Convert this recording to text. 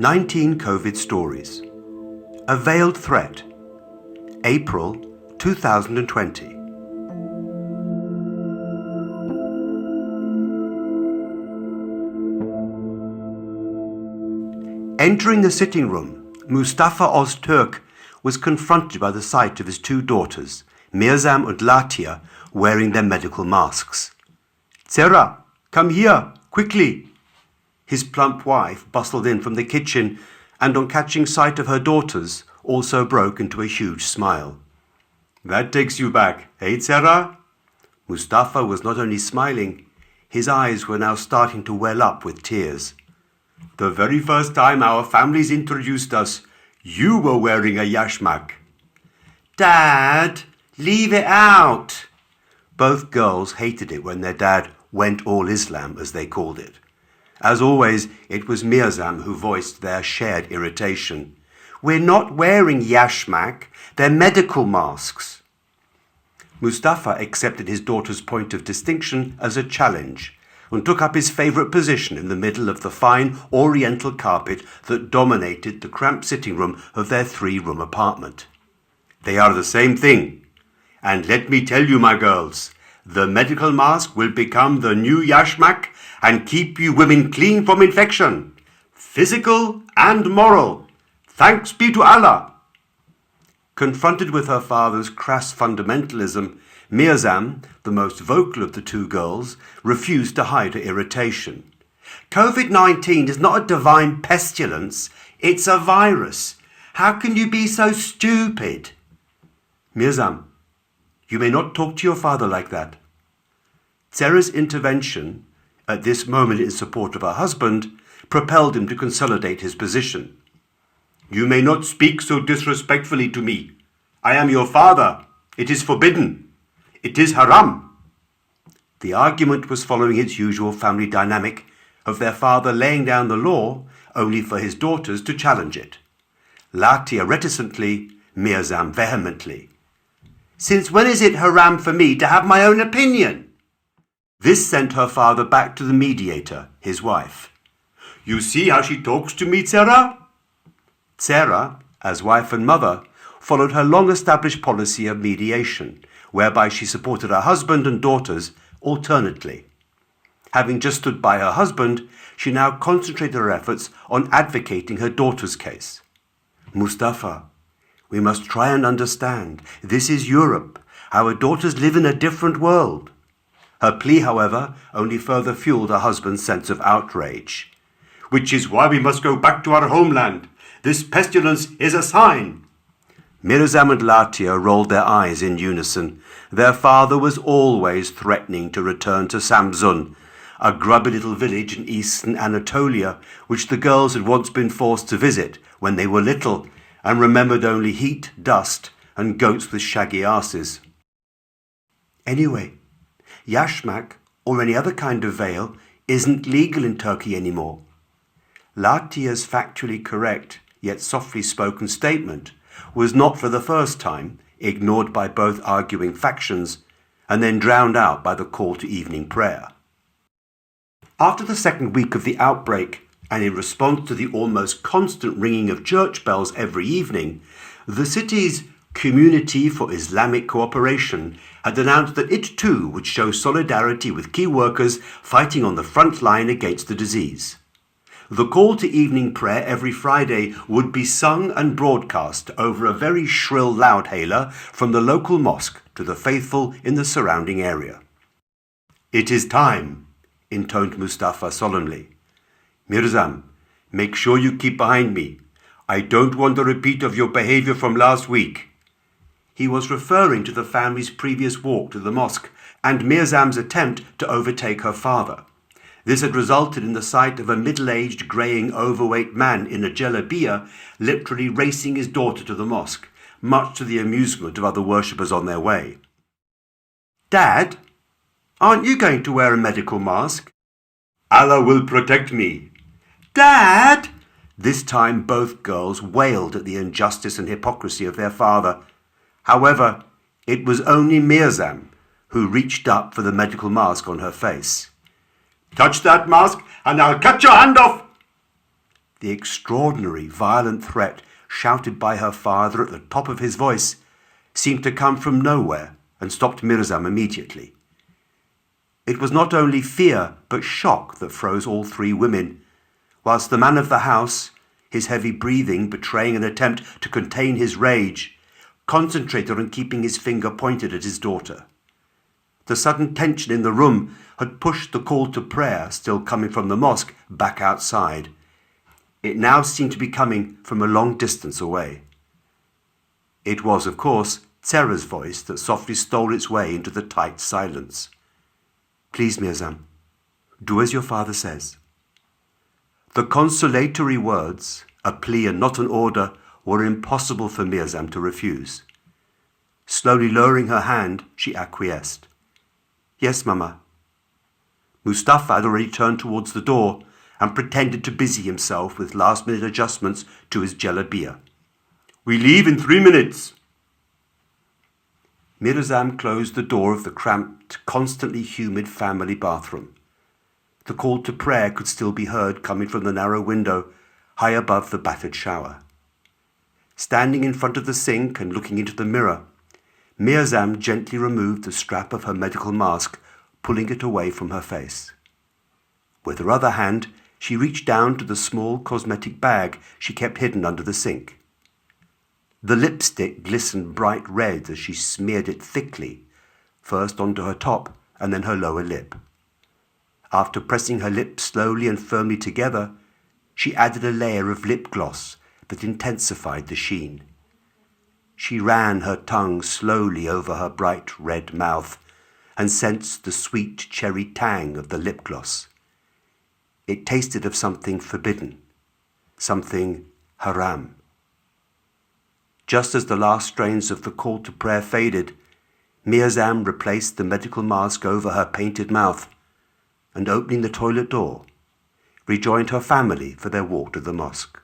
19 COVID Stories. A Veiled Threat. April 2020. Entering the sitting room, Mustafa Öztürk was confronted by the sight of his two daughters, Mirzam and Latia, wearing their medical masks. "Zera, come here, quickly!" His plump wife bustled in from the kitchen and, on catching sight of her daughters, also broke into a huge smile. "That takes you back, eh, Zera?" Mustafa was not only smiling, his eyes were now starting to well up with tears. "The very first time our families introduced us, you were wearing a yashmak." "Dad, leave it out!" Both girls hated it when their dad went all Islam, as they called it. As always, it was Mirzam who voiced their shared irritation. "We're not wearing yashmak, they're medical masks." Mustafa accepted his daughter's point of distinction as a challenge and took up his favourite position in the middle of the fine oriental carpet that dominated the cramped sitting room of their three-room apartment. "They are the same thing. And let me tell you, my girls, the medical mask will become the new yashmak and keep you women clean from infection, physical and moral. Thanks be to Allah." Confronted with her father's crass fundamentalism, Mirzam, the most vocal of the two girls, refused to hide her irritation. "COVID-19 is not a divine pestilence, it's a virus. How can you be so stupid?" "Mirzam, you may not talk to your father like that." Zera's intervention, at this moment in support of her husband, propelled him to consolidate his position. "You may not speak so disrespectfully to me. I am your father. It is forbidden. It is haram." The argument was following its usual family dynamic of their father laying down the law only for his daughters to challenge it. Latia reticently, Mirzam vehemently. "Since when is it haram for me to have my own opinion?" This sent her father back to the mediator, his wife. "You see how she talks to me, Zera?" Zera, as wife and mother, followed her long-established policy of mediation, whereby she supported her husband and daughters alternately. Having just stood by her husband, she now concentrated her efforts on advocating her daughter's case. "Mustafa, we must try and understand. This is Europe. Our daughters live in a different world." Her plea, however, only further fueled her husband's sense of outrage. "Which is why we must go back to our homeland. This pestilence is a sign." Mirzam and Latia rolled their eyes in unison. Their father was always threatening to return to Samsun, a grubby little village in eastern Anatolia, which the girls had once been forced to visit when they were little and remembered only heat, dust, and goats with shaggy asses. Anyway, yashmak, or any other kind of veil, isn't legal in Turkey anymore. Latia's factually correct, yet softly spoken statement was not for the first time ignored by both arguing factions and then drowned out by the call to evening prayer. After the second week of the outbreak, and in response to the almost constant ringing of church bells every evening, the city's Community for Islamic Cooperation had announced that it too would show solidarity with key workers fighting on the front line against the disease. The call to evening prayer every Friday would be sung and broadcast over a very shrill loudhailer from the local mosque to the faithful in the surrounding area. "It is time," intoned Mustafa solemnly. "Mirzam, make sure you keep behind me. I don't want a repeat of your behavior from last week." He was referring to the family's previous walk to the mosque and Mirzam's attempt to overtake her father. This had resulted in the sight of a middle-aged, greying, overweight man in a jalabiya literally racing his daughter to the mosque, much to the amusement of other worshippers on their way. "Dad, aren't you going to wear a medical mask?" "Allah will protect me." "Dad!" This time both girls wailed at the injustice and hypocrisy of their father. However, it was only Mirzam who reached up for the medical mask on her face. "Touch that mask and I'll cut your hand off!" The extraordinary, violent threat shouted by her father at the top of his voice seemed to come from nowhere and stopped Mirzam immediately. It was not only fear but shock that froze all three women, whilst the man of the house, his heavy breathing betraying an attempt to contain his rage, concentrated on keeping his finger pointed at his daughter. The sudden tension in the room had pushed the call to prayer, still coming from the mosque, back outside. It now seemed to be coming from a long distance away. It was, of course, Tsera's voice that softly stole its way into the tight silence. "Please, Mirzam, do as your father says." The consolatory words, a plea and not an order, were impossible for Mirzam to refuse. Slowly lowering her hand, she acquiesced. "Yes, Mama." Mustafa had already turned towards the door and pretended to busy himself with last-minute adjustments to his jalabiya. "We leave in 3 minutes." Mirzam closed the door of the cramped, constantly humid family bathroom. The call to prayer could still be heard coming from the narrow window high above the battered shower. Standing in front of the sink and looking into the mirror, Mirzam gently removed the strap of her medical mask, pulling it away from her face. With her other hand, she reached down to the small cosmetic bag she kept hidden under the sink. The lipstick glistened bright red as she smeared it thickly, first onto her top and then her lower lip. After pressing her lips slowly and firmly together, she added a layer of lip gloss that intensified the sheen. She ran her tongue slowly over her bright red mouth and sensed the sweet cherry tang of the lip gloss. It tasted of something forbidden, something haram. Just as the last strains of the call to prayer faded, Mirzam replaced the medical mask over her painted mouth and, opening the toilet door, rejoined her family for their walk to the mosque.